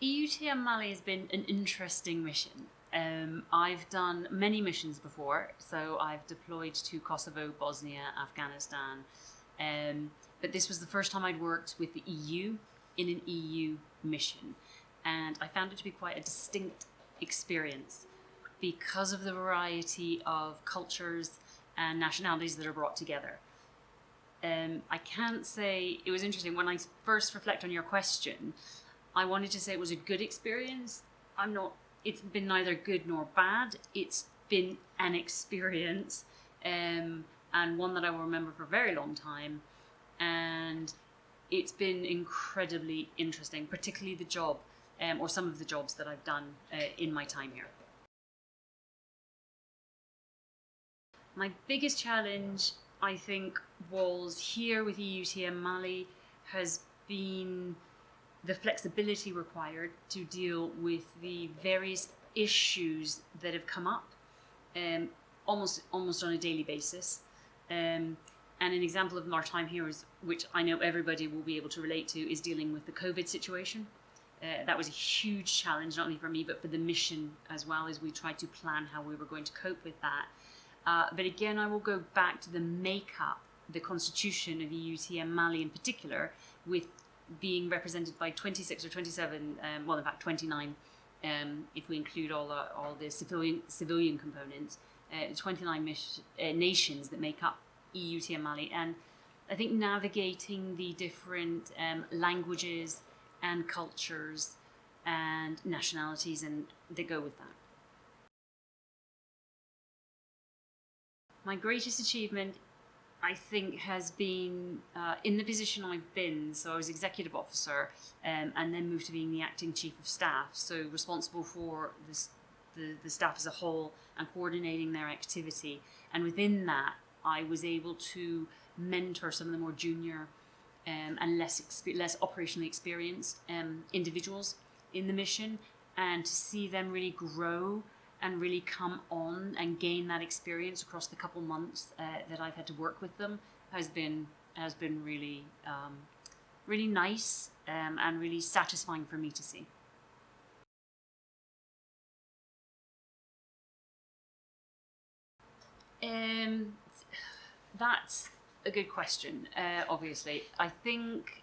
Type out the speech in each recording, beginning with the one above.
EUTM Mali has been an interesting mission. I've done many missions before, so I've deployed to Kosovo, Bosnia, Afghanistan, but this was the first time I'd worked with the EU in an EU mission, and I found it to be quite a distinct experience because of the variety of cultures and nationalities that are brought together. I can't say, it was interesting, when I first reflect on your question, I wanted to say it was a good experience. It's been neither good nor bad. It's been an experience, and one that I will remember for a very long time. And it's been incredibly interesting, particularly the job, or some of the jobs that I've done in my time here. My biggest challenge, I think, was here with EUTM Mali has been the flexibility required to deal with the various issues that have come up almost on a daily basis. And an example of our time here, which I know everybody will be able to relate to, is dealing with the COVID situation. That was a huge challenge, not only for me, but for the mission as well, as we tried to plan how we were going to cope with that. But again, I will go back to the makeup, the constitution of EUTM Mali in particular, with being represented by 26 or 27, well, in fact 29, if we include all the civilian components, 29 nations that make up EUTM Mali. And I think navigating the different languages and cultures and nationalities and that go with that. My greatest achievement, I think, has been in the position I've been. So I was executive officer and then moved to being the acting chief of staff, so responsible for the staff as a whole and coordinating their activity. And within that, I was able to mentor some of the more junior and less operationally experienced individuals in the mission, and to see them really grow and really come on and gain that experience across the couple months that I've had to work with them has been really really nice and really satisfying for me to see. That's a good question. Obviously, I think,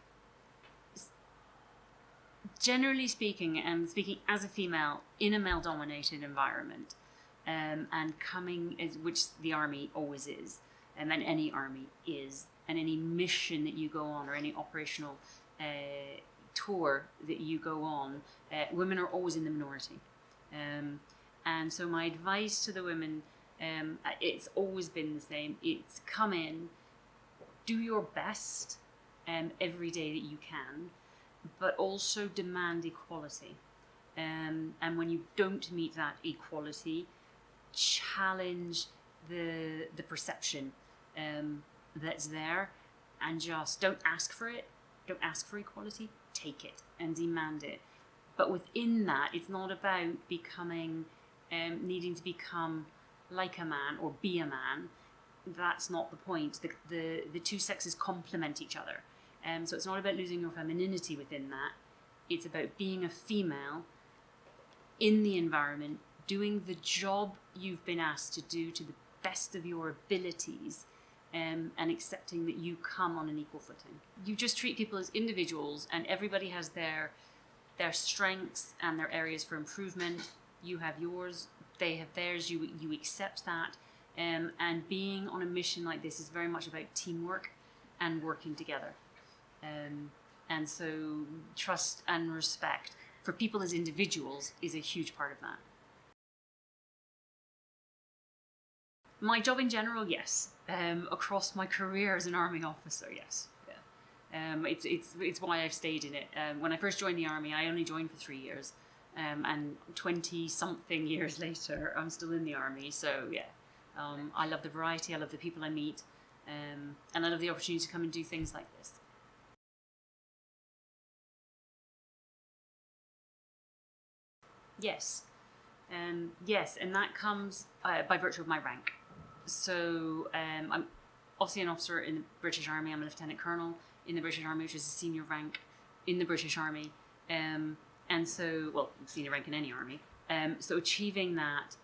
generally speaking, and speaking as a female in a male-dominated environment, and which the army always is, and any army is, and any mission that you go on or any operational tour that you go on, women are always in the minority. And so my advice to the women, it's always been the same. It's come in, do your best every day that you can, but also demand equality. And when you don't meet that equality, challenge the perception that's there, and just don't ask for it. Don't ask for equality. Take it and demand it. But within that, it's not about becoming, needing to become like a man or be a man. That's not the point. The two sexes complement each other. So it's not about losing your femininity within that. It's about being a female in the environment, doing the job you've been asked to do to the best of your abilities, and accepting that you come on an equal footing. You just treat people as individuals, and everybody has their strengths and their areas for improvement. You have yours, they have theirs, you accept that. And being on a mission like this is very much about teamwork and working together. And so trust and respect for people as individuals is a huge part of that. My job in general, yes. Across my career as an army officer, yes. Yeah. It's why I've stayed in it. When I first joined the army, I only joined for 3 years, and 20-something years later, I'm still in the army. So yeah, I love the variety. I love the people I meet, and I love the opportunity to come and do things like this. Yes, yes, and that comes by virtue of my rank. So I'm obviously an officer in the British Army. I'm a Lieutenant Colonel in the British Army, which is a senior rank in the British Army. And And so, well, senior rank in any army. So achieving that,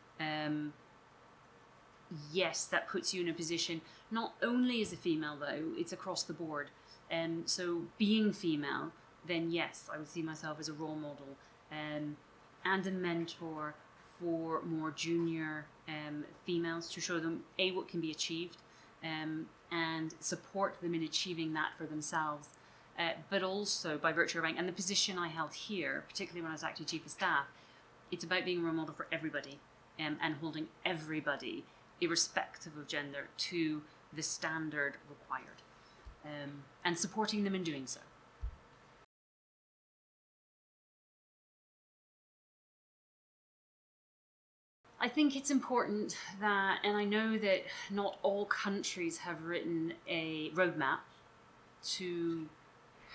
yes, that puts you in a position, not only as a female though, it's across the board. So being female, then yes, I would see myself as a role model and a mentor for more junior females to show them what can be achieved and support them in achieving that for themselves. But also by virtue of rank and the position I held here, particularly when I was acting chief of staff, it's about being a role model for everybody and holding everybody, irrespective of gender, to the standard required and supporting them in doing so. I think it's important that, and I know that not all countries have written a roadmap to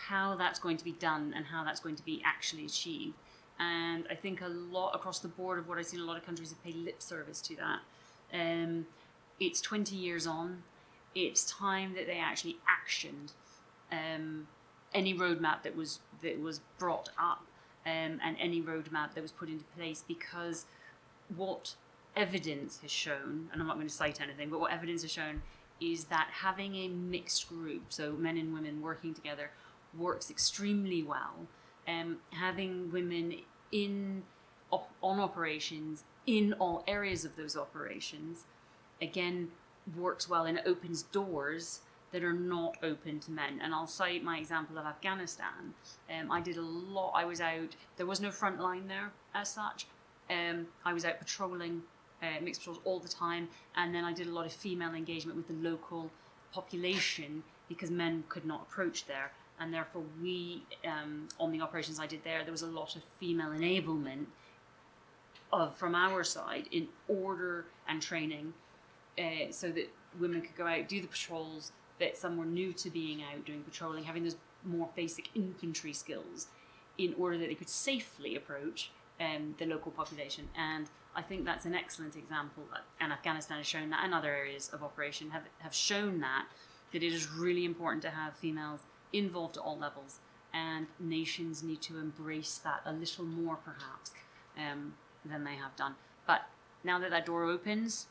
how that's going to be done and how that's going to be actually achieved. And I think a lot across the board of what I've seen, a lot of countries have paid lip service to that. It's 20 years on. It's time that they actually actioned any roadmap that was brought up and any roadmap that was put into place, because what evidence has shown, and I'm not going to cite anything, but what evidence has shown is that having a mixed group, so men and women working together, works extremely well. Having women on operations in all areas of those operations, again, works well and it opens doors that are not open to men. And I'll cite my example of Afghanistan. I did a lot. I was out. There was no front line there as such. I was out patrolling, mixed patrols all the time, and then I did a lot of female engagement with the local population because men could not approach there. And therefore we, on the operations I did there was a lot of female enablement from our side in order and training so that women could go out, do the patrols, that some were new to being out doing patrolling, having those more basic infantry skills in order that they could safely approach the local population. And I think that's an excellent example, and Afghanistan has shown that, and other areas of operation have shown that it is really important to have females involved at all levels, and nations need to embrace that a little more perhaps than they have done. But now that that door opens,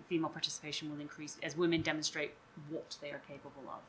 female participation will increase as women demonstrate what they are capable of.